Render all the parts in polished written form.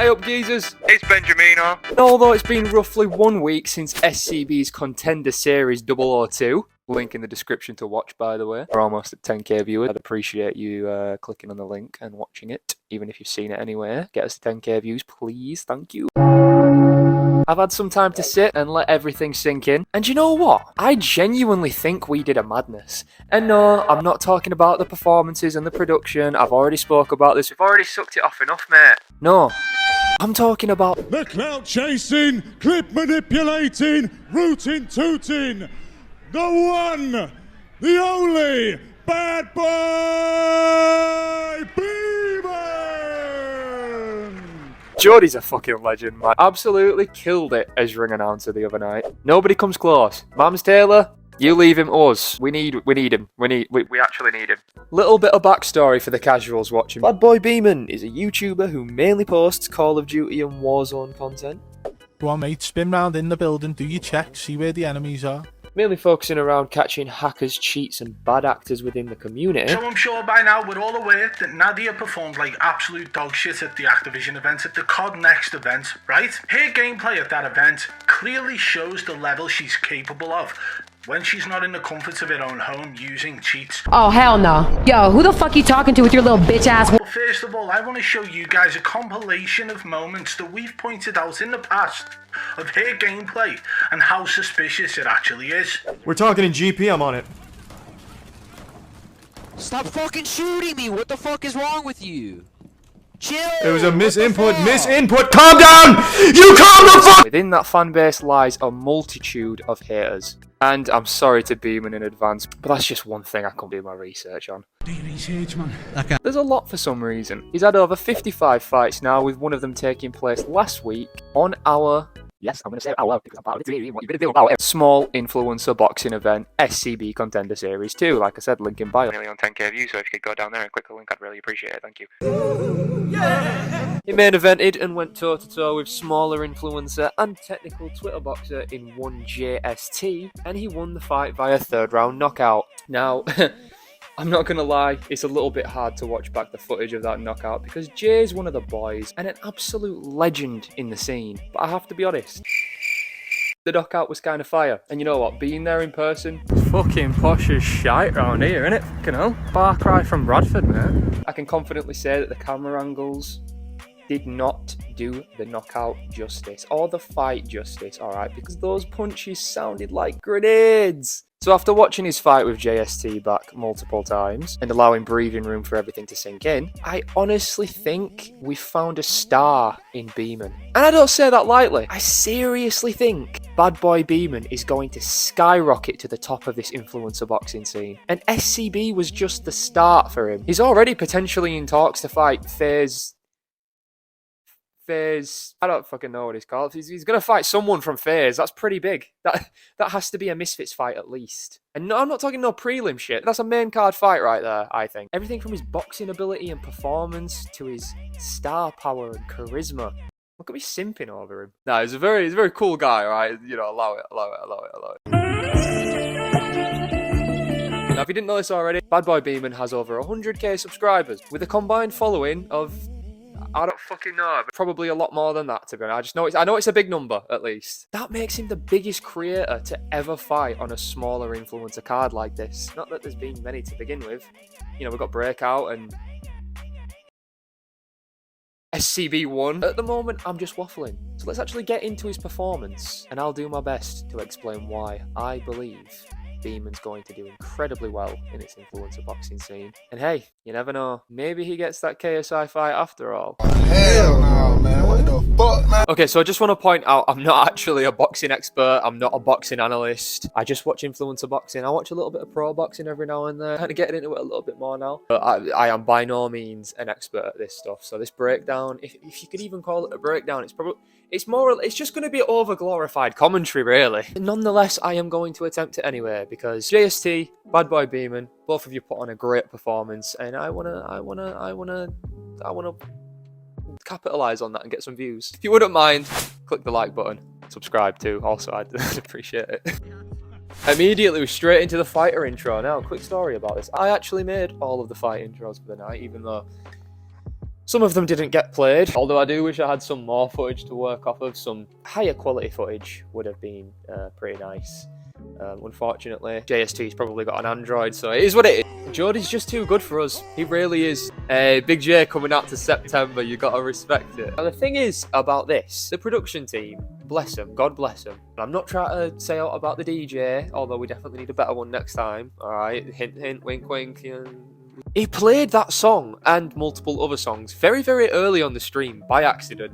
Hey up, geezers. It's Benjamino. Although it's been roughly 1 week since SCB's Contender Series 002, link in the description to watch, by the way. We're almost at 10k viewers. I'd appreciate you clicking on the link and watching it, even if you've seen it anywhere. Get us to 10k views, please. Thank you. I've had some time to sit and let everything sink in. And you know what? I genuinely think we did a madness. And no, I'm not talking about the performances and the production. I've already spoke about this. We've already sucked it off enough, mate. No. I'm talking about the clout chasing, clip manipulating, rooting tooting, the one, the only, Badboy Beaman! Jordy's a fucking legend, man. Absolutely killed it as ring announcer the other night. Nobody comes close. Mams Taylor, you leave him to us. We need him. We actually need him. Little bit of backstory for the casuals watching. Badboy Beaman is a YouTuber who mainly posts Call of Duty and Warzone content. Go on, mate, spin round in the building, do your checks, see where the enemies are. Mainly focusing around catching hackers, cheats and bad actors within the community. So I'm sure by now we're all aware that Nadia performed like absolute dog shit at the Activision event, at the COD Next event, right? Her gameplay at that event clearly shows the level she's capable of when she's not in the comfort of her own home using cheats. Oh, hell no. Yo, who the fuck you talking to with your little bitch ass? Well, first of all, I want to show you guys a compilation of moments that we've pointed out in the past of her gameplay and how suspicious it actually is. We're talking in GP, I'm on it. Stop fucking shooting me! What the fuck is wrong with you? Chill! It was a misinput, calm down! You calm the fuck! Within that fan base lies a multitude of haters. And I'm sorry to Beaman in advance, but that's just one thing I couldn't do my research on. Do your research, man. Okay. There's a lot for some reason. He's had over 55 fights now, with one of them taking place last week on our... Yes, I'm going to say our, because I'm part of the team. What are you going to do about it? Small influencer boxing event, SCB Contender Series 2. Like I said, link in bio. Nearly on 10k views, so if you could go down there and click the link, I'd really appreciate it. Thank you. He main evented and went toe-to-toe with smaller influencer and technical Twitter boxer in one JayST, and he won the fight via third round knockout. Now, I'm not gonna lie, it's a little bit hard to watch back the footage of that knockout because Jay's one of the boys and an absolute legend in the scene. But I have to be honest, the knockout was kind of fire. And you know what, being there in person, fucking posh as shite round here, innit? Fucking hell. Far cry from Bradford, man. I can confidently say that the camera angles did not do the knockout justice, or the fight justice, alright? Because those punches sounded like grenades. So after watching his fight with JayST back multiple times and allowing breathing room for everything to sink in, I honestly think we found a star in Beaman. And I don't say that lightly. I seriously think Badboy Beaman is going to skyrocket to the top of this influencer boxing scene. And SCB was just the start for him. He's already potentially in talks to fight Faze, I don't fucking know what he's called. He's gonna fight someone from Faze. That's pretty big. That has to be a Misfits fight at least. And no, I'm not talking no prelim shit. That's a main card fight right there, I think. Everything from his boxing ability and performance to his star power and charisma. Look at me simping over him. No, he's a very cool guy, right? You know, allow it. Now, if you didn't know this already, Badboy Beaman has over 100k subscribers with a combined following of, I don't fucking know, but probably a lot more than that, to be honest. I know it's a big number, at least. That makes him the biggest creator to ever fight on a smaller influencer card like this. Not that there's been many to begin with. You know, we've got Breakout and SCB1. At the moment, I'm just waffling. So let's actually get into his performance, and I'll do my best to explain why I believe Beaman's going to do incredibly well in its influencer boxing scene. And hey, you never know, maybe he gets that KSI fight after all. Hell no, man. What the fuck, man? Okay, so I just want to point out, I'm not actually a boxing expert. I'm not a boxing analyst. I just watch influencer boxing. I watch a little bit of pro boxing every now and then. Kind of getting into it a little bit more now. But I am by no means an expert at this stuff. So this breakdown, if you could even call it a breakdown, it's just going to be over glorified commentary, really. Nonetheless, I am going to attempt it anyway because JayST, Badboy Beaman, both of you put on a great performance, and I wanna capitalize on that and get some views. If you wouldn't mind, click the like button, subscribe too. Also, I'd appreciate it. Immediately, we're straight into the fighter intro. Now, quick story about this. I actually made all of the fight intros for the night, even though Some of them didn't get played, although I do wish I had some more footage to work off of. Some higher quality footage would have been pretty nice. Unfortunately, JayST's probably got an Android, so it is what it is. Jordy's just too good for us. He really is. Big J coming out to September, you gotta respect it. And the thing is about this, the production team, bless them, God bless them. I'm not trying to say out about the DJ, although we definitely need a better one next time. Alright, hint hint, wink wink. He played that song and multiple other songs very, very early on the stream by accident.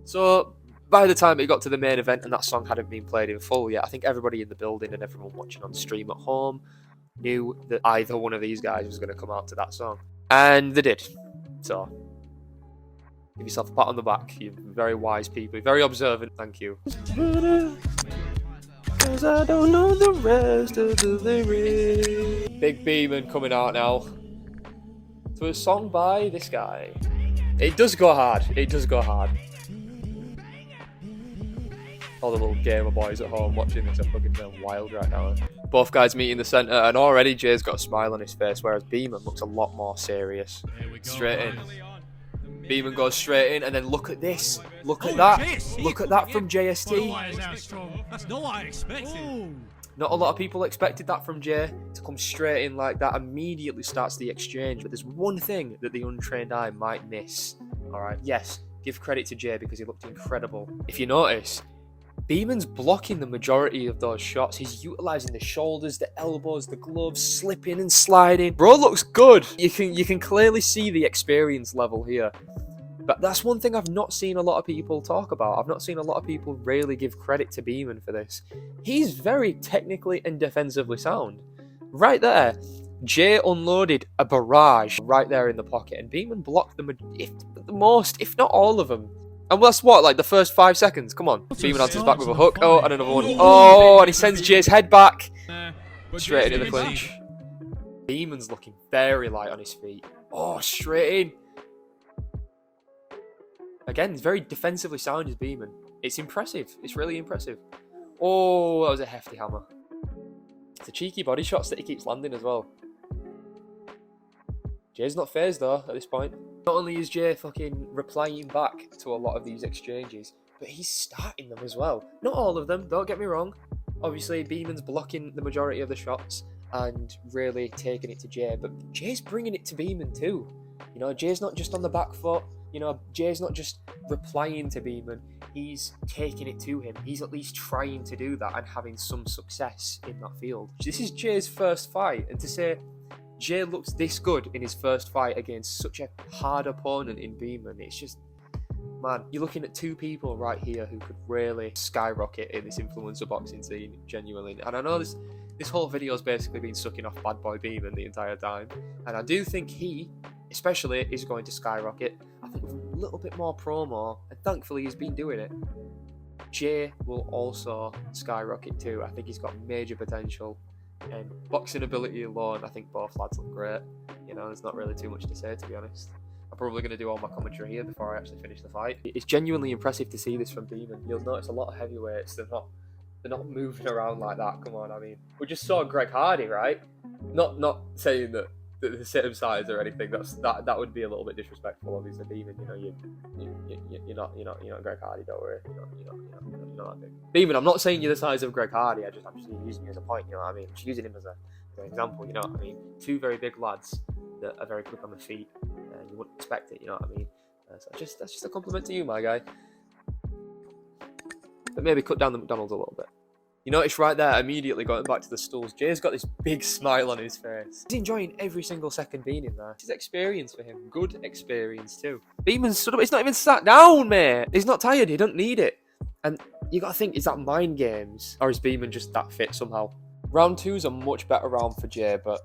So by the time it got to the main event and that song hadn't been played in full yet, I think everybody in the building and everyone watching on stream at home knew that either one of these guys was going to come out to that song. And they did. So, give yourself a pat on the back. You're very wise people. You're very observant. Thank you. Cause I don't know the rest of the lyrics. Big Beaman coming out now. To a song by this guy. It does go hard. It does go hard. All the little gamer boys at home watching this are fucking going wild right now. Both guys meet in the centre, and already Jay's got a smile on his face, whereas Beaman looks a lot more serious. Straight in. Beaman goes straight in, and then look at this. Look at that. Look at that from JayST. That's not what I expected. Not a lot of people expected that from Jay, to come straight in like that. Immediately starts the exchange, but there's one thing that the untrained eye might miss. Alright, yes, give credit to Jay because he looked incredible. If you notice, Beaman's blocking the majority of those shots. He's utilising the shoulders, the elbows, the gloves, slipping and sliding. Bro looks good. You can clearly see the experience level here. But that's one thing I've not seen a lot of people talk about. I've not seen a lot of people really give credit to Beaman for this. He's very technically and defensively sound. Right there, Jay unloaded a barrage right there in the pocket, and Beaman blocked them, the most, if not all of them. And that's what, like the first 5 seconds. Come on. Beaman answers back with a hook. Oh, and another one. Oh, and he sends Jay's head back. Straight into the clinch. Beaman's looking very light on his feet. Oh, straight in. Again, he's very defensively sound as Beaman. It's impressive. It's really impressive. Oh, that was a hefty hammer. It's the cheeky body shots that he keeps landing as well. Jay's not phased though at this point. Not only is Jay fucking replying back to a lot of these exchanges, but he's starting them as well. Not all of them, don't get me wrong. Obviously, Beaman's blocking the majority of the shots and really taking it to Jay, but Jay's bringing it to Beaman too. You know, Jay's not just on the back foot. You know, Jay's not just replying to Beaman, he's taking it to him. He's at least trying to do that and having some success in that field. This is Jay's first fight, and to say Jay looks this good in his first fight against such a hard opponent in Beaman, it's just, man, you're looking at two people right here who could really skyrocket in this influencer boxing scene, genuinely. And I know this whole video has basically been sucking off Badboy Beaman the entire time, and I do think he, especially, is going to skyrocket. I think with a little bit more promo, and thankfully he's been doing it, Jay will also skyrocket too. I think he's got major potential, and boxing ability alone, I think both lads look great. You know, there's not really too much to say, to be honest. I'm probably going to do all my commentary here before I actually finish the fight. It's genuinely impressive to see this from Beaman. You'll notice a lot of heavyweights, they're not moving around like that. Come on, I mean, we just saw Greg Hardy, right? Not saying that the same size or anything. That would be a little bit disrespectful. Obviously, Beaman, you know, you're not Greg Hardy. Don't worry, you're not that big. Beaman, I'm not saying you're the size of Greg Hardy. I'm just using you as a point. You know what I mean? I'm just using him as an example. You know what I mean? Two very big lads that are very quick on the feet, and you wouldn't expect it. You know what I mean? So that's just a compliment to you, my guy. But maybe cut down the McDonald's a little bit. You notice right there, immediately going back to the stools, Jay's got this big smile on his face. He's enjoying every single second being in there. It's experience for him. Good experience too. Beaman's stood up. He's not even sat down, mate. He's not tired. He don't need it. And you got to think, is that mind games? Or is Beaman just that fit somehow? Round 2's a much better round for Jay, but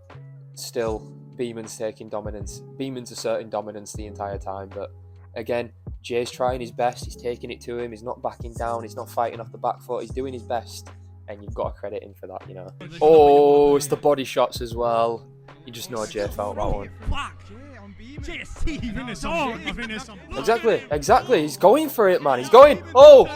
still, Beaman's taking dominance. Beaman's asserting dominance the entire time, but again, Jay's trying his best. He's taking it to him. He's not backing down. He's not fighting off the back foot. He's doing his best. And you've got to credit him for that, you know. Oh, it's the body shots as well. You just know Jay felt that one. Exactly. He's going for it, man. He's going. Oh!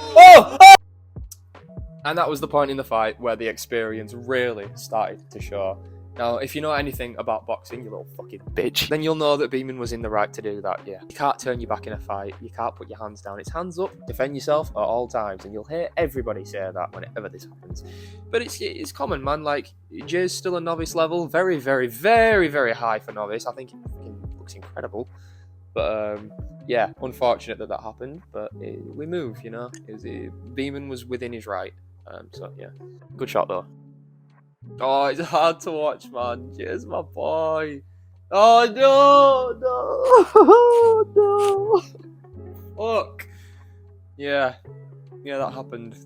And that was the point in the fight where the experience really started to show. Now, if you know anything about boxing, you little fucking bitch, then you'll know that Beaman was in the right to do that, yeah. You can't turn your back in a fight. You can't put your hands down. It's hands up, defend yourself at all times, and you'll hear everybody say that whenever this happens. But it's common, man. Like, Jay's still a novice level. Very, very, very, very high for novice. I think it looks incredible. But, yeah, unfortunate that happened. But we move, you know. Beaman was within his right. So, yeah. Good shot, though. Oh, it's hard to watch, man. Cheers, my boy. Oh, no. Fuck. Yeah, that happened.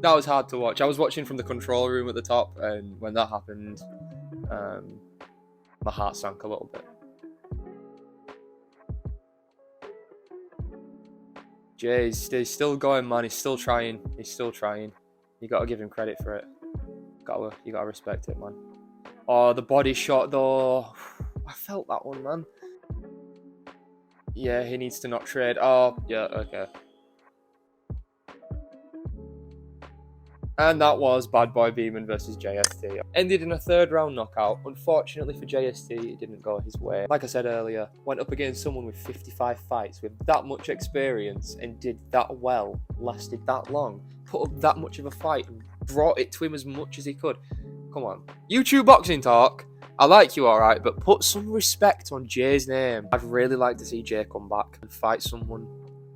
That was hard to watch. I was watching from the control room at the top, and when that happened, my heart sank a little bit. Jay, he's still going, man. He's still trying. You gotta give him credit for it. You gotta respect it, man. Oh, the body shot though. I felt that one, man. Yeah, he needs to not trade. Oh, yeah, okay. And that was Badboy Beaman versus JayST. Ended in a 3rd round knockout. Unfortunately for JayST, it didn't go his way. Like I said earlier, went up against someone with 55 fights, with that much experience, and did that well, lasted that long, put up that much of a fight, and brought it to him as much as he could. Come on. YouTube Boxing Talk, I like you alright, but put some respect on Jay's name. I'd really like to see Jay come back and fight someone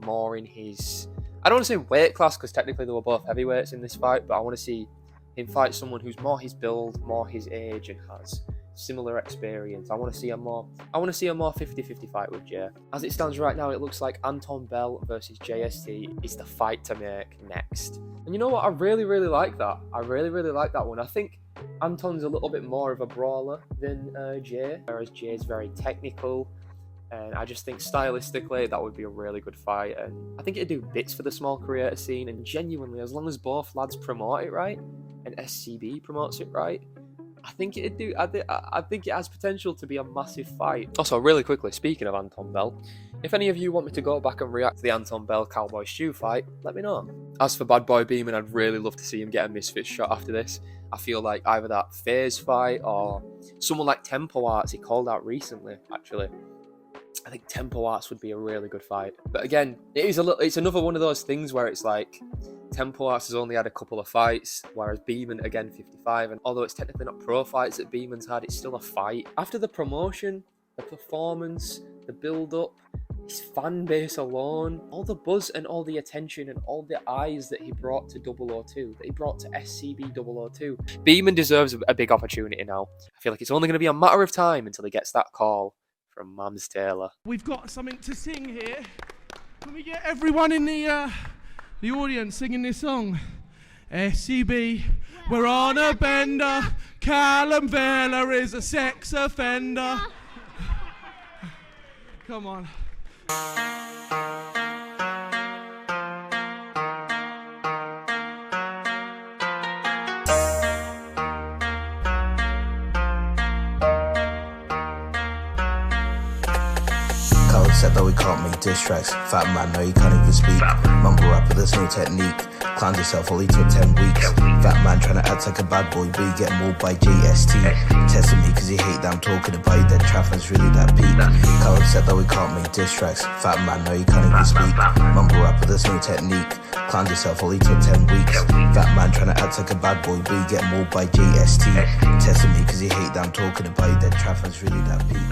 more in his... I don't want to say weight class, because technically they were both heavyweights in this fight, but I want to see him fight someone who's more his build, more his age, and has similar experience. I want to see a more 50-50 fight with Jay. As it stands right now, it looks like Anton Bell versus JayST is the fight to make next. And you know what? I really like that. I really like that one. I think Anton's a little bit more of a brawler than Jay, whereas Jay's very technical. And I just think stylistically that would be a really good fight, and I think it'd do bits for the small creator scene. And genuinely, as long as both lads promote it right and SCB promotes it right, I think it'd do. I think it has potential to be a massive fight. Also, really quickly, speaking of Anton Bell, if any of you want me to go back and react to the Anton Bell Cowboy Stew fight, let me know. As for Badboy Beaman, I'd really love to see him get a misfit shot after this. I feel like either that Faze fight or someone like TempoArts, he called out recently, actually. I think TempoArts would be a really good fight. But again, it's another one of those things where it's like TempoArts has only had a couple of fights, whereas Beaman, again, 55. And although it's technically not pro fights that Beaman's had, it's still a fight. After the promotion, the performance, the build-up, his fan base alone, all the buzz and all the attention and all the eyes that he brought to 002, that he brought to SCB 002, Beaman deserves a big opportunity now. I feel like it's only going to be a matter of time until he gets that call from Mams Taylor. We've got something to sing here. Can we get everyone in the audience singing this song? SCB, we're on a bender. Callum Vela is a sex offender. Come on. Said that we can't make diss tracks. Fat man, no, you can't even speak. Mumble rapper, there's no technique. Clowned yourself, only took 10 weeks. Fat man trying to act like a bad boy, but you get mauled by JayST. Testing me cause you hate that I'm talking about you, that traffic's really that peak. Callum said that we can't make diss tracks. Fat man, no, you can't even speak. Mumble rapper, there's no technique. Clowned yourself, only took 10 weeks. Fat man trying to act like a bad boy, but you get mauled by JayST. Testing me cause you hate that I'm talking about you, that traffic's really that peak.